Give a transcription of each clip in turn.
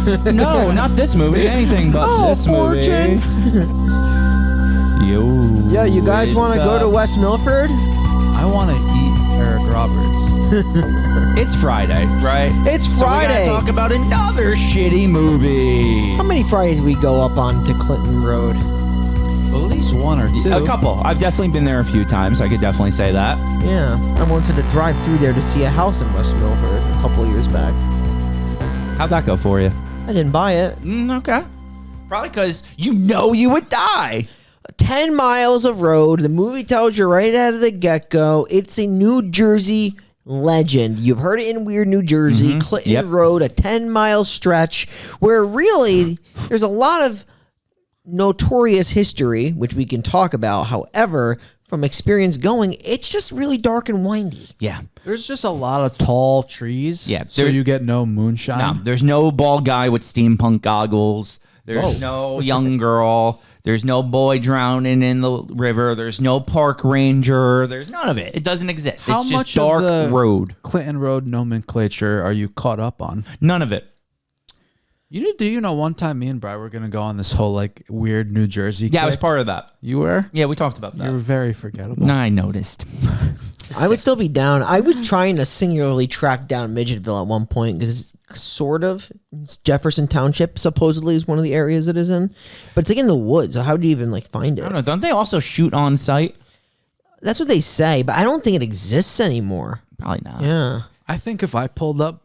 No, not this movie. Anything but this Fortune. movie. Yo. You guys want to go to West Milford? I want to eat Eric Roberts. It's Friday, right? It's So we Friday. gotta talk about another shitty movie. How many Fridays we go up on to Clinton Road? At least one or two. A couple. I've definitely been there a few times. I could definitely say that. Yeah, I once had to drive through there to see a house in West Milford a couple of years back. How'd that go for you? I didn't buy it. Okay. Probably because you would die. 10 miles of road. The movie tells you right out of the get-go. It's a New Jersey legend. You've heard it in Weird New Jersey. Clinton Yep. Road, a 10-mile stretch where really there's a lot of notorious history, which we can talk about. However, from experience going, it's just really dark and windy. Yeah. There's just a lot of tall trees. Yeah, So there- you get no moonshine. No, there's no bald guy with steampunk goggles. There's Whoa. no young girl. There's no boy drowning in the river. There's no park ranger. There's none of it. It doesn't exist. How it's just much dark of the road. Clinton Road nomenclature are you caught up on? None of it. Do you know one time me and Bri were going to go on this whole like weird New Jersey Yeah, I was kick? part of that. You were? Yeah, we talked about that. You were very forgettable. No, I noticed. I would still be down. I was trying to singularly track down Midgetville at one point because it's sort of Jefferson Township supposedly is one of the areas it is in, but it's like in the woods. So how do you even like find I it? don't know. Don't they also shoot on site? That's what they say, but I don't think it exists anymore. Probably not. Yeah. I think if I pulled up,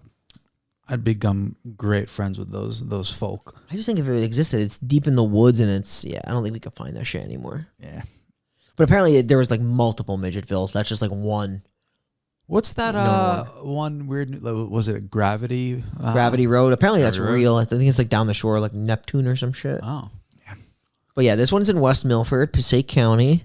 I'd become great friends with those folk. I just think if it existed, it's deep in the woods and I don't think we could find that shit anymore. Yeah. But apparently there was like multiple Midgetvilles. That's just like one. What's that one weird, was it Gravity? Gravity Road. Apparently that's Gravity Road? real. I think it's like down the shore, like Neptune or some shit. Oh. But yeah, this one's in West Milford, Passaic County.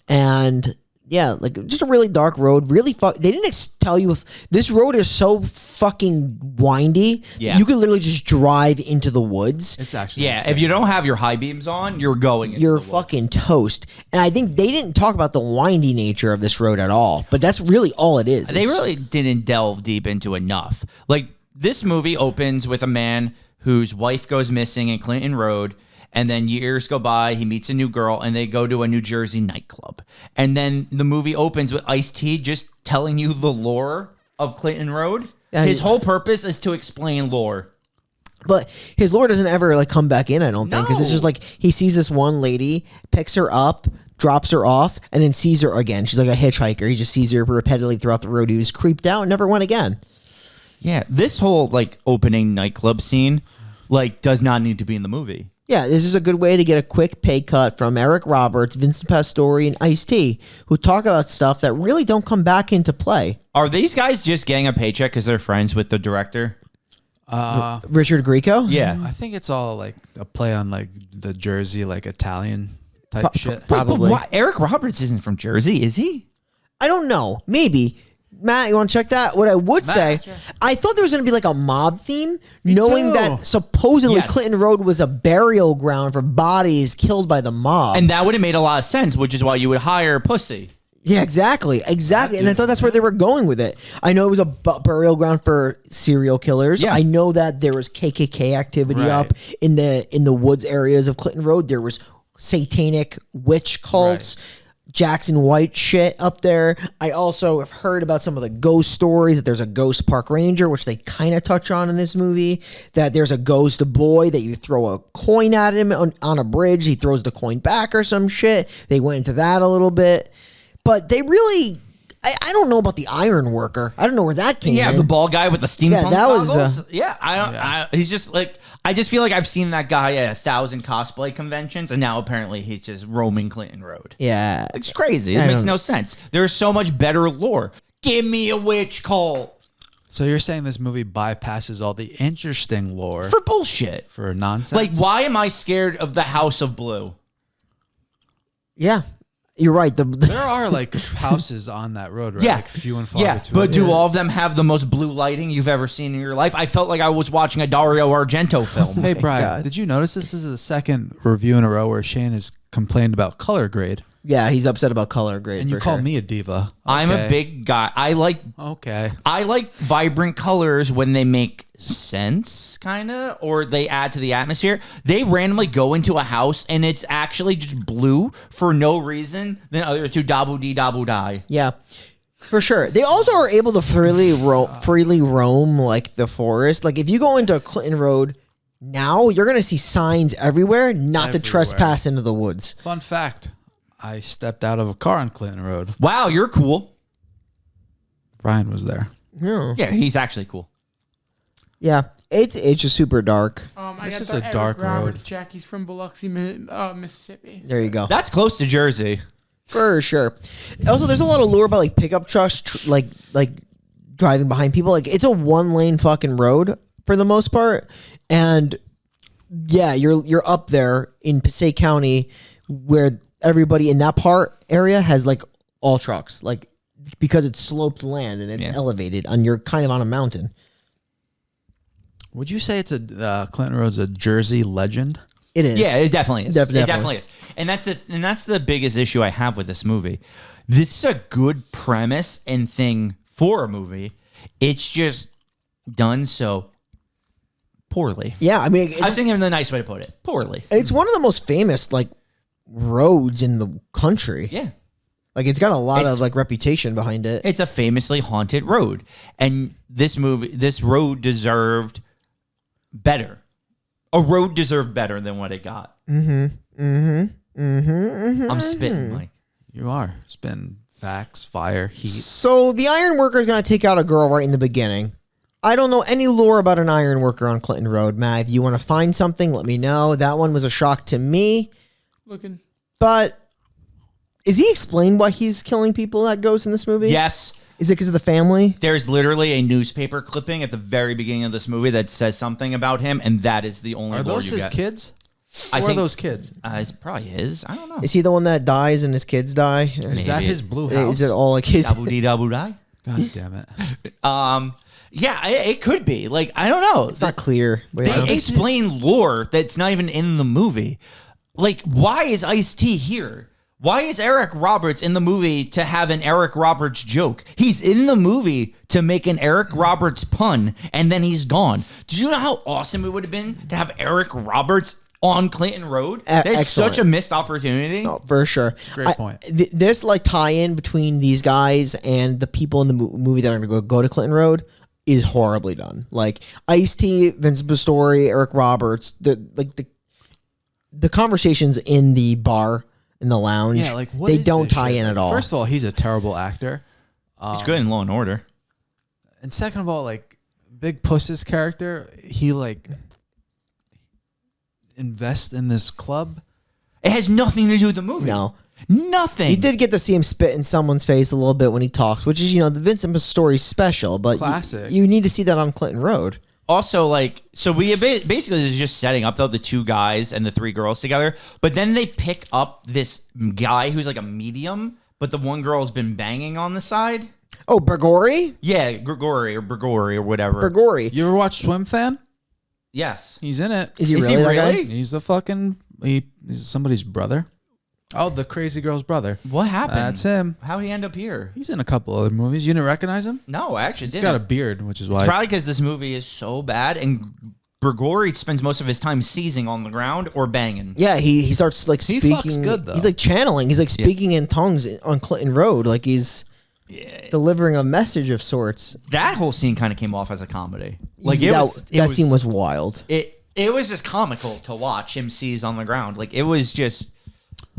And yeah, like just a really dark road. Really they didn't tell you if this road is so fucking windy. Yeah. You could literally just drive into the woods. It's actually Yeah, insane. if you don't have your high beams on, you're going into You're the woods. fucking toast. And I think they didn't talk about the windy nature of this road at all. But that's really all it is. They It's- really didn't delve deep into enough. Like, this movie opens with a man whose wife goes missing in Clinton Road, and then years go by, he meets a new girl, and they go to a New Jersey nightclub. And then the movie opens with Ice-T just telling you the lore of Clinton Road. His whole purpose is to explain lore. But his lore doesn't ever like come back in, I don't think. Because it's No. just like he sees this one lady, picks her up, drops her off, and then sees her again. She's like a hitchhiker. He just sees her repeatedly throughout the road. He was creeped out and never went again. Yeah, this whole, like, opening nightclub scene, like, does not need to be in the movie. Yeah, this is a good way to get a quick pay cut from Eric Roberts, Vincent Pastore, and Ice-T, who talk about stuff that really don't come back into play. Are these guys just getting a paycheck because they're friends with the director? Richard Grieco? Yeah. I think it's all like a play on like the Jersey, like Italian type shit. Probably. But why, Eric Roberts isn't from Jersey, is he? I don't know. Maybe. Matt, you want to check that? What I would say, I thought there was going to be like a mob theme, knowing too. that supposedly Yes. Clinton Road was a burial ground for bodies killed by the mob. And that would have made a lot of sense, which is why you would hire Pussy. Yeah, exactly. And I thought that's where they were going with it. I know it was a burial ground for serial killers. Yeah. I know that there was KKK activity Right. up in the woods areas of Clinton Road. There was satanic witch cults. Jackson White shit up there. I also have heard about some of the ghost stories, that there's a ghost park ranger, which they kind of touch on in this movie, that there's a ghost boy that you throw a coin at him on a bridge. He throws the coin back or some shit. They went into that a little bit. But they really, I don't know about the iron worker. I don't know where that came Yeah, in. the bald guy with the steampunk Yeah, that was, goggles. I don't. He's just like, I just feel like I've seen that guy at 1,000 cosplay conventions, and now apparently he's just roaming Clinton Road. Yeah. It's crazy. I It makes don't- no sense. There's so much better lore. Give me a witch cult So you're saying this movie bypasses all the interesting lore for bullshit. for nonsense? Like, why am I scared of the House of Blue? Yeah. You're right. there are like houses on that road, right? Yeah. Like few and far Yeah, between. but do all of them have the most blue lighting you've ever seen in your life? I felt like I was watching a Dario Argento film. Hey, Brian, God. did you notice this is the second review in a row where Shane has complained about color grade? Yeah, he's upset about color grade. And you call me a diva. I'm a Okay. big guy. I like vibrant colors when they make sense, kind of, or they add to the atmosphere. They randomly go into a house and it's actually just blue for no reason. Then other two dabble dee dabble die. Yeah, for sure. They also are able to freely roam like the forest. Like if you go into Clinton Road now, you're gonna see signs everywhere not to trespass into the woods. Fun fact. I stepped out of a car on Clinton Road. Wow, you're cool. Brian was there. Yeah, he's actually cool. Yeah, it's just super dark. This is a dark road. Jackie's from Biloxi, Mississippi. There you go. That's close to Jersey. For sure. Also, there's a lot of lure about like pickup trucks, like driving behind people. Like it's a 1-lane fucking road for the most part, and yeah, you're up there in Passaic County where everybody in that part area has like all trucks, like because it's sloped land and it's elevated, and you're kind of on a mountain. Would you say it's a Clinton Road's a Jersey legend? It is. Yeah, it definitely is. Definitely. It definitely is. And that's the biggest issue I have with this movie. This is a good premise and thing for a movie. It's just done so poorly. Yeah, I mean, I was thinking of the nice way to put it. Poorly. it's one of the most famous like roads in the country. Yeah. Like it's got a lot of like reputation behind it. It's a famously haunted road. And this road deserved better. A road deserved better than what it got. I'm spitting, Mike. You are. Spin facts, fire, heat. So the iron worker is going to take out a girl right in the beginning. I don't know any lore about an iron worker on Clinton Road. Matt, if you want to find something, let me know. That one was a shock to me. But is he explained why he's killing people that goes in this movie? Yes. Is it because of the family? There's literally a newspaper clipping at the very beginning of this movie that says something about him, and that is the only Are lore those you his get. kids? I Who are think- those kids? It's probably his. I don't know. Is he the one that dies and his kids die? Is that Maybe. his blue house? Is it all like his? Double D double die. God damn it. Yeah, it could be. Like, I don't know. It's not clear. But yeah. They explain lore that's not even in the movie. Like, why is Ice-T here? Why is Eric Roberts in the movie to have an Eric Roberts joke? He's in the movie to make an Eric Roberts pun, and then he's gone. Do you know how awesome it would have been to have Eric Roberts on Clinton Road? That's excellent. such a missed opportunity. Oh, for sure. Great point. This like tie-in between these guys and the people in the movie that are going to go to Clinton Road is horribly done. Like Ice-T, Vincent Pastore, Eric Roberts, the conversations in the bar, in the lounge, Yeah, like what they is don't this tie shit? in at all. First of all, he's a terrible actor. He's good in Law and Order. And second of all, like Big Puss's character, he like invests in this club. It has nothing to do with the movie. No. Nothing. You did get to see him spit in someone's face a little bit when he talks, which is, the Vincent Pastore special, but Classic. you need to see that on Clinton Road. Also, like, so we basically this is just setting up though the two guys and the three girls together, but then they pick up this guy who's like a medium, but the one girl's been banging on the side. Oh, Bergori? Yeah, Grigori or whatever. Bergori. You ever watch Swim Fan? Yes. He's in it. Is he really that guy? He's the fucking he's somebody's brother. Oh, the crazy girl's brother. What happened? That's him. How'd he end up here? He's in a couple other movies. You didn't recognize him? No, I actually He's didn't. got a beard, which is why. It's probably because this movie is so bad, and Grigori spends most of his time seizing on the ground or banging. Yeah, he starts like He speaking. fucks good, though. He's like channeling. He's like speaking in tongues on Clinton Road. Like he's delivering a message of sorts. That whole scene kind of came off as a comedy. Like it that scene was wild. It was just comical to watch him seize on the ground. Like it was just,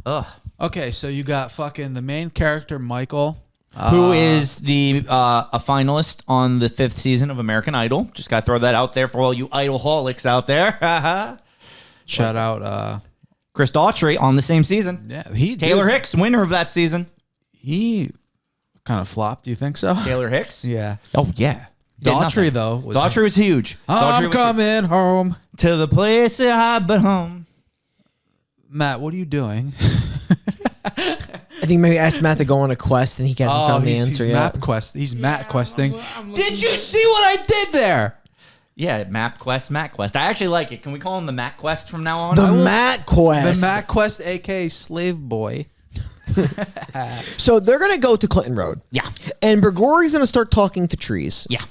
ugh. Okay, so you got fucking the main character, Michael. Who is a finalist on the 5th season of American Idol? Just gotta throw that out there for all you idol-holics out there. Shout out. Chris Daughtry on the same season. Yeah, Taylor Hicks, winner of that season. He kind of flopped. Do you think so? Taylor Hicks. Yeah. Oh yeah. Did Daughtry nothing. though. Daughtry was huge. Daughtry I'm was coming home. to the place that I but home. Matt, what are you doing? I think maybe asked Matt to go on a quest and he hasn't found the answer he's yet. Map quest. He's Matt questing. I'm Did looking- you see what I did there? Yeah, Map Quest, Matt Quest. I actually like it. Can we call him the Matt Quest from now on? The Matt quest. The Matt quest, aka Slave Boy. So they're gonna go to Clinton Road. Yeah. And Gregori's gonna start talking to trees. Yeah.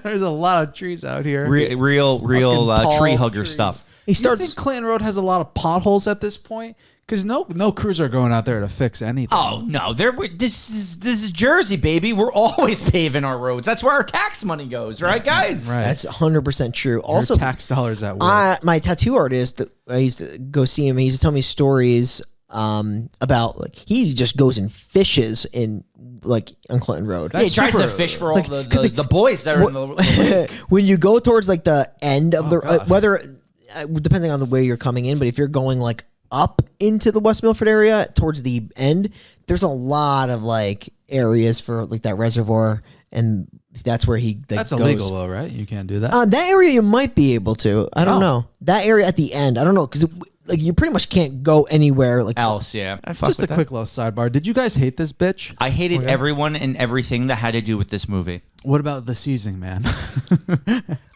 There's a lot of trees out here. Real tall tree hugger trees. stuff. He You starts. think Clinton Road has a lot of potholes at this point? Because no crews are going out there to fix anything. Oh no, this is Jersey, baby. We're always paving our roads. That's where our tax money goes, right, guys? Right. That's 100% true. Your Also, tax dollars at work. my tattoo artist, I used to go see him. He used to tell me stories about like he just goes and fishes in like on Clinton Road. Yeah, he tries to fish for all the boys that are in the lake. When you go towards like the end of the God. whether depending on the way you're coming in, but if you're going like up into the West Milford area towards the end, there's a lot of like areas for like that reservoir, and that's where he like, That's goes. illegal though, right? You can't do that. That area you might be able to. I don't Oh. know. That area at the end, I don't know, because like you pretty much can't go anywhere like Else, yeah. Just a quick little sidebar. Did you guys hate this bitch? I hated everyone and everything that had to do with this movie. What about the seasoning man?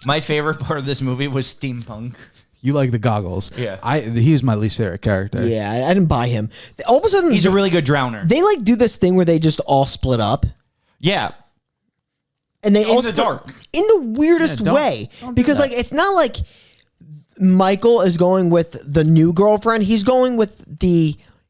My favorite part of this movie was steampunk. You like the goggles. Yeah. He was my least favorite character. Yeah, I didn't buy him. All of a sudden, He's a really good drowner. they like do this thing where they just all split up. Yeah. And they In all the split- dark. in the weirdest Yeah, don't- way, don't do because that. like it's not like Michael is going with the new girlfriend. He's going with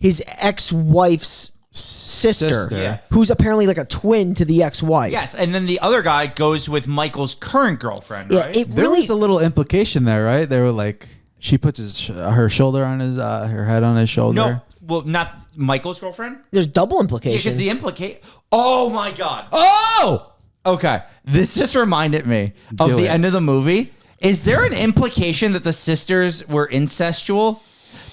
his ex-wife's sister, Yeah. who's apparently like a twin to the ex-wife. Yes, and then the other guy goes with Michael's current girlfriend, Yeah, right? it There really was a little implication there, right? They were like, she puts her shoulder on his, her head on his shoulder. no, well, not Michael's girlfriend. there's double Yeah, implication. because the implicate. Oh my god. Oh! Okay, this just reminded me of Do the it. end of the movie. Is there an implication that the sisters were incestual?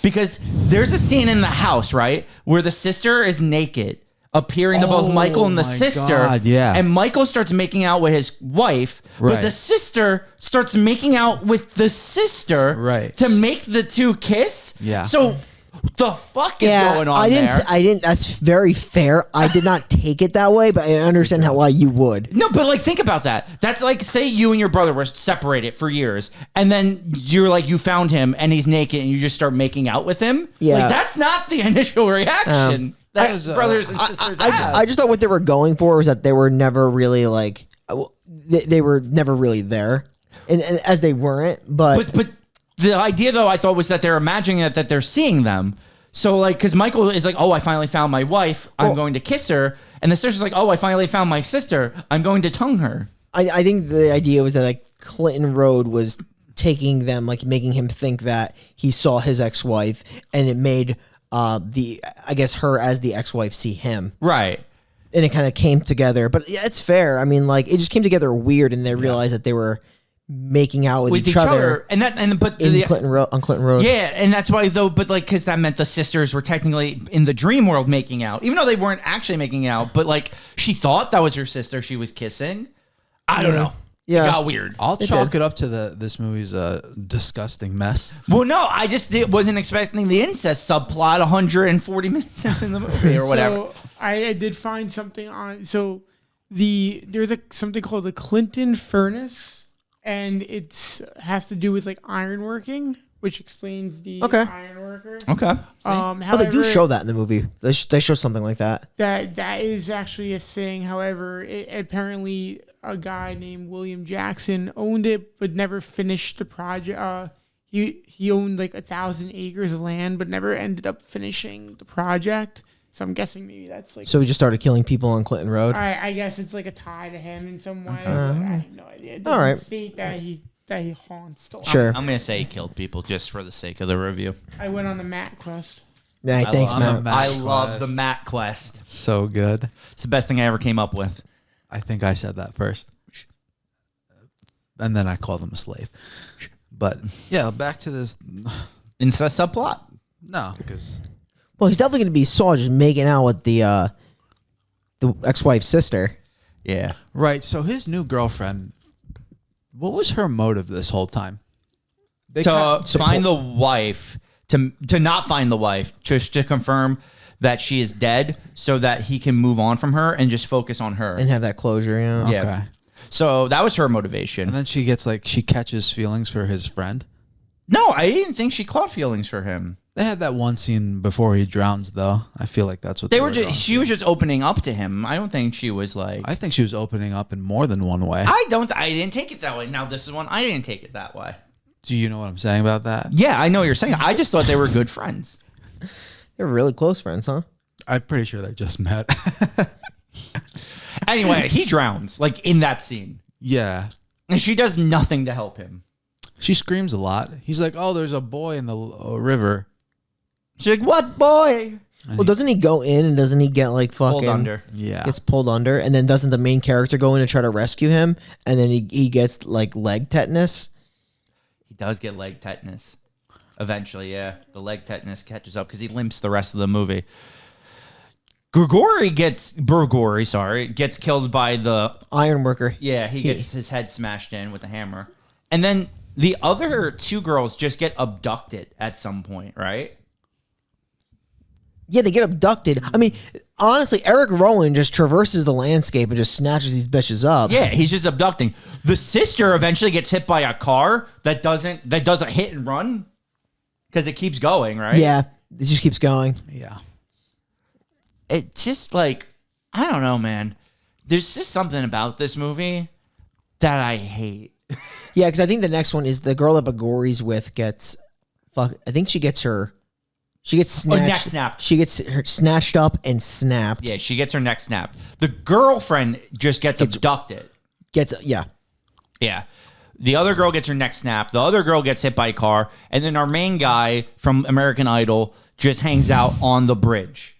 Because there's a scene in the house, right, where the sister is naked, appearing to both Michael and the my sister. God, yeah. And Michael starts making out with his wife, but Right. the sister starts making out with the sister Right. to make the two kiss. Yeah. So what the fuck is yeah, going on I didn't. there? I didn't. That's very fair. I did not take it that way, but I understand why you would. No, but like think about that. That's like say you and your brother were separated for years, and then you're like you found him and he's naked, and you just start making out with him. Yeah. like that's not the initial reaction that brothers and sisters have. I just thought what they were going for was that they were never really like they were never really there, and as they weren't. But but the idea though I thought was that they're imagining that they're seeing them. So like because Michael is like, oh, I finally found my wife, I'm going to kiss her, and the sister's like, oh, I finally found my sister, I'm going to tongue her. I think the idea was that like Clinton Road was taking them, like making him think that he saw his ex-wife, and it made I guess her as the ex-wife see him, Right. and it kind of came together. But yeah, it's fair. I mean, like it just came together weird, and they realized that they were making out with each other but in the, Clinton Road on Clinton Road. Yeah, and that's why though, but like, because that meant the sisters were technically in the dream world making out, even though they weren't actually making out. But like, she thought that was her sister she was kissing. I don't know. Yeah. It got weird. I'll chalk it up to this movie's disgusting mess. Well, no, I just wasn't expecting the incest subplot 140 minutes into the movie or whatever. So I did find something on. So there's something called the Clinton furnace, and has to do with like ironworking, which explains the Okay. ironworker. Okay. Oh, they do However, show that in the movie. They show something like that. that is actually a thing. However, apparently a guy named William Jackson owned it, but never finished the project. He owned like 1,000 acres of land, but never ended up finishing the project. So I'm guessing maybe that's like. So we just started killing people on Clinton Road. I guess it's like a tie to him in some way. But I have no idea. It All doesn't right. state that he haunts the land. Sure. I'm gonna say he killed people just for the sake of the review. I went on the Matt quest. Hey, thanks, love Matt. I love the Matt quest. So good. It's the best thing I ever came up with. I think I said that first. And then I called him a slave. But yeah, back to this. Incest subplot. No, because Well, he's definitely going to be saw just making out with the ex-wife's sister. Yeah. right. So his new girlfriend, what was her motive this whole time? They To find the wife, to not find the wife, just to confirm that she is dead, so that he can move on from her and just focus on her. And have that closure, yeah. Yeah. Okay. So that was her motivation. And then she catches feelings for his friend. No, I didn't think she caught feelings for him. They had that one scene before he drowns, though. I feel like that's what They were going just. She was just opening up to him. I don't think she was like. I think she was opening up in more than one way. I didn't take it that way. Now this is one I didn't take it that way. Do you know what I'm saying about that? Yeah, I know what you're saying. I just thought they were good friends. They're really close friends, huh? I'm pretty sure they just met. Anyway, he drowns like in that scene, Yeah. and she does nothing to help him. She screams a lot. He's like, "Oh, there's a boy in the river." She's like, "What boy?" Well, doesn't he go in and doesn't he get like fucking Pulled under. Yeah. gets pulled under, and then doesn't the main character go in to try to rescue him, and then he gets like leg tetanus? He does get leg tetanus. Eventually, yeah, the leg tetanus catches up because he limps the rest of the movie. Burgory gets killed by the Ironworker. yeah. He gets his head smashed in with a hammer, and then the other two girls just get abducted at some point, right? Yeah, they get abducted. I mean, honestly, Eric Rowan just traverses the landscape and just snatches these bitches up. Yeah, he's just abducting. The sister eventually gets hit by a car that does a hit and run because it keeps going, right? Yeah, it just keeps going. Yeah. It just like I don't know, man. There's just something about this movie that I hate. Yeah, because I think the next one is the girl that Bagori's with gets I think she gets snatched. neck snapped. She gets her snatched up and snapped. Yeah, she gets her neck snapped. The girlfriend just gets abducted. Yeah. Yeah. The other girl gets her neck snapped. The other girl gets hit by a car. And then our main guy from American Idol just hangs out on the bridge.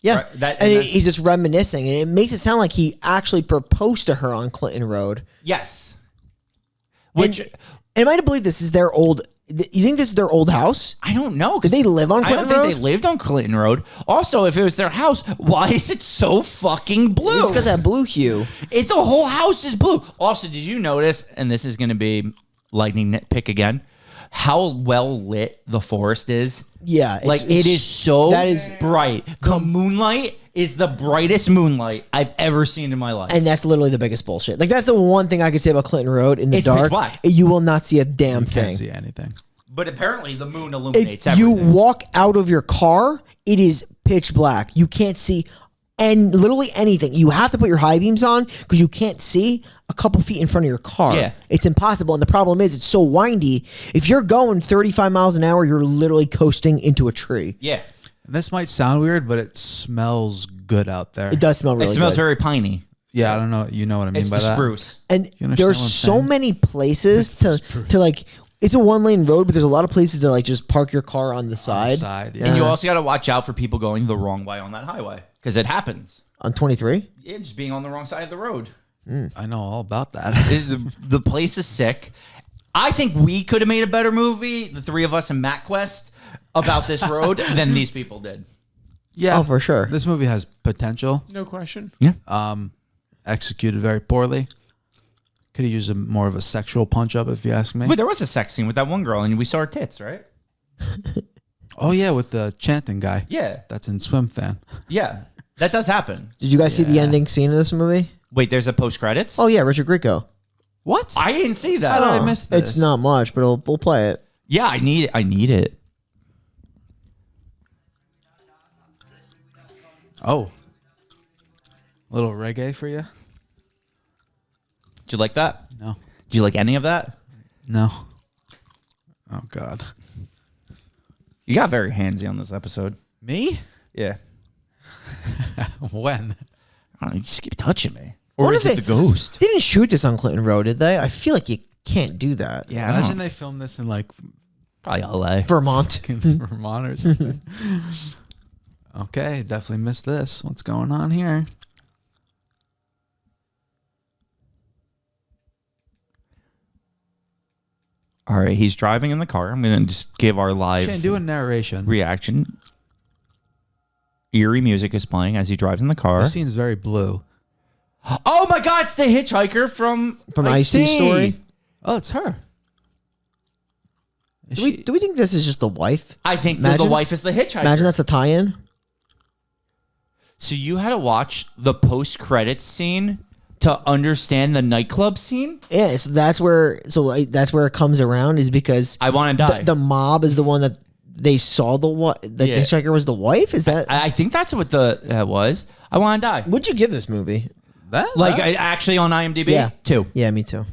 Yeah. Right, and he's just reminiscing. And it makes it sound like he actually proposed to her on Clinton Road. Yes. And am I to believe this is their old... You think this is their old house? I don't know. Did they live on Clinton I don't Road? think they lived on Clinton Road. Also, if it was their house, why is it so fucking blue? It's got that blue hue. The whole house is blue. Also, did you notice, and this is going to be lightning nitpick again, how well lit the forest is? Yeah. It is so that is bright. The moonlight is the brightest moonlight I've ever seen in my life. And that's literally the biggest bullshit. Like, that's the one thing I could say about Clinton Road in the It's pitch dark. black. You will not see a damn Can't thing. see anything. But apparently the moon illuminates If you everything. walk out of your car, it is pitch black. You can't see and literally anything. You have to put your high beams on because you can't see a couple feet in front of your car. Yeah. It's impossible. And the problem is it's so windy. If you're going 35 miles an hour, you're literally coasting into a tree. Yeah. And this might sound weird, but it smells good out there. It does smell really It smells good. very piney. Yeah, I don't know. You know what I mean It's by the that? spruce. And You understand there's what I'm so saying? many places to like, it's a 1-lane road, but there's a lot of places to like just park your car on the side. Side, yeah. And you also got to watch out for people going the wrong way on that highway because it happens. On 23? Yeah, just being on the wrong side of the road. I know all about that. The place is sick. I think we could have made a better movie, the three of us and MapQuest, about this road than these people did. Yeah. Oh, for sure. This movie has potential. No question. Executed very poorly. Could have used more of a sexual punch up, if you ask me. But there was a sex scene with that one girl, and we saw her tits, right? Oh yeah, with the chanting guy. Yeah. That's in Swim Fan. Yeah. That does happen. Did you guys see the ending scene of this movie? Wait, there's a post-credits? Oh, yeah, Richard Grieco. What? I didn't see that. How did I miss this? It's not much, but we'll play it. Yeah, I need it. Oh. Little reggae for you? Did you like that? No. Did you like any of that? No. Oh God. You got very handsy on this episode. Me? Yeah. When? I don't know, you just keep touching me. Or What is if it the ghost? They didn't shoot this on Clinton Road, did they? I feel like you can't do that. Yeah, Imagine they filmed this in like probably LA. Vermont. Vermont or something. Okay, definitely missed this. What's going on here? All right, he's driving in the car. I'm going to just give our live Shane, do a narration. reaction. Eerie music is playing as he drives in the car. The scene's very blue. Oh my God, it's the hitchhiker from Ice-T story. Oh, it's her. Is Do she- we think this is just the wife? I think that the Imagine- wife is the hitchhiker. Imagine that's the tie-in. So you had to watch the post-credits scene to understand the nightclub scene. Yeah, so that's where it comes around, is because I Want to Die. the mob is the one that they saw the Yeah. hitchhiker was the wife. Is that? I think that's what that was. I Want to Die. What'd you give this movie? I actually on IMDb, Yeah. 2. Yeah, me too.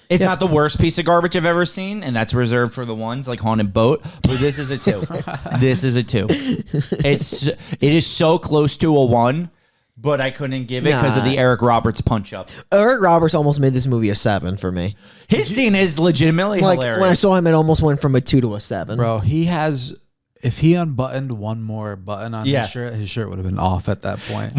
It's not the worst piece of garbage I've ever seen, and that's reserved for the ones like Haunted Boat. But this is a 2. This is a 2. It is so close to a 1, but I couldn't give it because of the Eric Roberts punch up. Eric Roberts almost made this movie a 7 for me. His scene is legitimately hilarious. When I saw him, it almost went from a 2 to a 7. Bro, he has. If he unbuttoned one more button on his shirt would have been off at that point.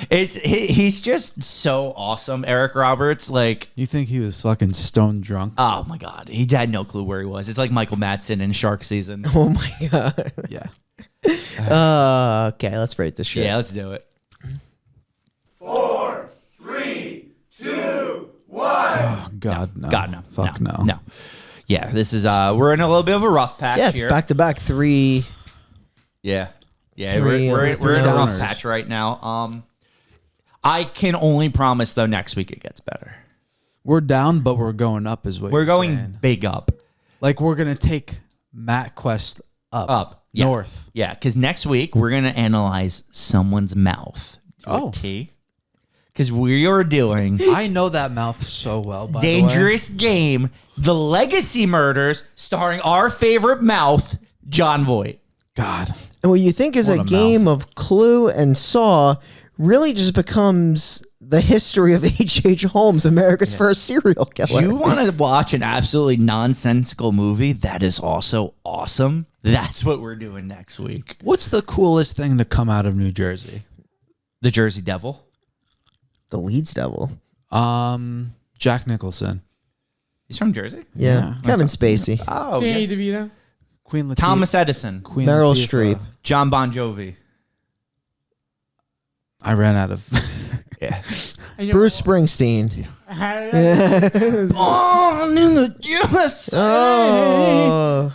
He's just so awesome, Eric Roberts. Like, You think he was fucking stone drunk? oh my god, he had no clue where he was. It's like Michael Madsen in Shark Season. Oh my god. Yeah. Okay, let's rate this shit. Yeah, let's do it. 4, 3, 2, 1. Oh God, no. God, no. Fuck no. No. Yeah, this is we're in a little bit of a rough patch Yeah, here. back to back 3. Yeah. Yeah, Three we're in a rough downers. patch right now. I can only promise though next week it gets better. We're down, but we're going up, is what We're you're going saying. big up. Like we're gonna take Matt Quest up. Yeah. North. Yeah, because next week we're gonna analyze someone's mouth. Oh. Because we are doing I know that mouth so well. By Dangerous Game, The Legacy Murders, starring our favorite mouth, John Voight. the way. God. And what you think is What a a game of Clue and Saw really just becomes the history of H.H. Holmes, America's first serial killer. You want to watch an absolutely nonsensical movie that is also awesome? That's what we're doing next week. What's the coolest thing to come out of New Jersey? The Jersey Devil. The Leeds Devil. Jack Nicholson. He's from Jersey? Yeah. Kevin Spacey. Oh, Danny yeah. DeVito. Queen Latifah. Thomas Edison. Queen Meryl Latifah. Streep. John Bon Jovi. I ran out of. Yeah. And Bruce Springsteen. Born in the USA. Oh.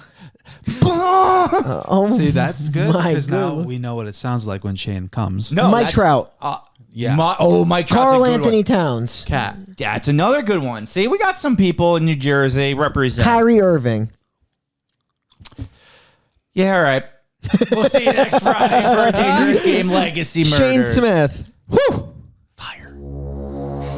Oh. See, that's good My because now God. we know what it sounds like when Shane comes. No, Mike that's- Trout. Yeah. Mike Trout's Carl a good Anthony one. Towns. Cat. Yeah, it's another good one. See, we got some people in New Jersey represent. Kyrie Irving. Yeah, all right. We'll see you next Friday for a Dangerous Game Legacy Murder. Shane Smith. Whew. Fire.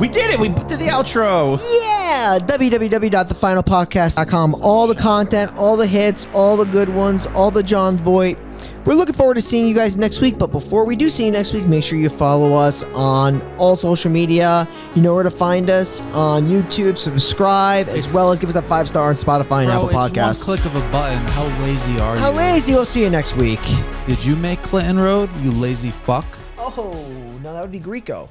We did it. We did the outro. Yeah, www.thefinalpodcast.com. All the content, all the hits, all the good ones, all the John Voight. We're looking forward to seeing you guys next week. But before we do see you next week, make sure you follow us on all social media. You know where to find us on YouTube. Subscribe, as well as give us that 5-star on Spotify and Apple Bro, it's Podcasts. one click of a button. How lazy are How you? lazy? We'll see you next week. Did you make Clinton Road, you lazy fuck? Oh, no, that would be Greco.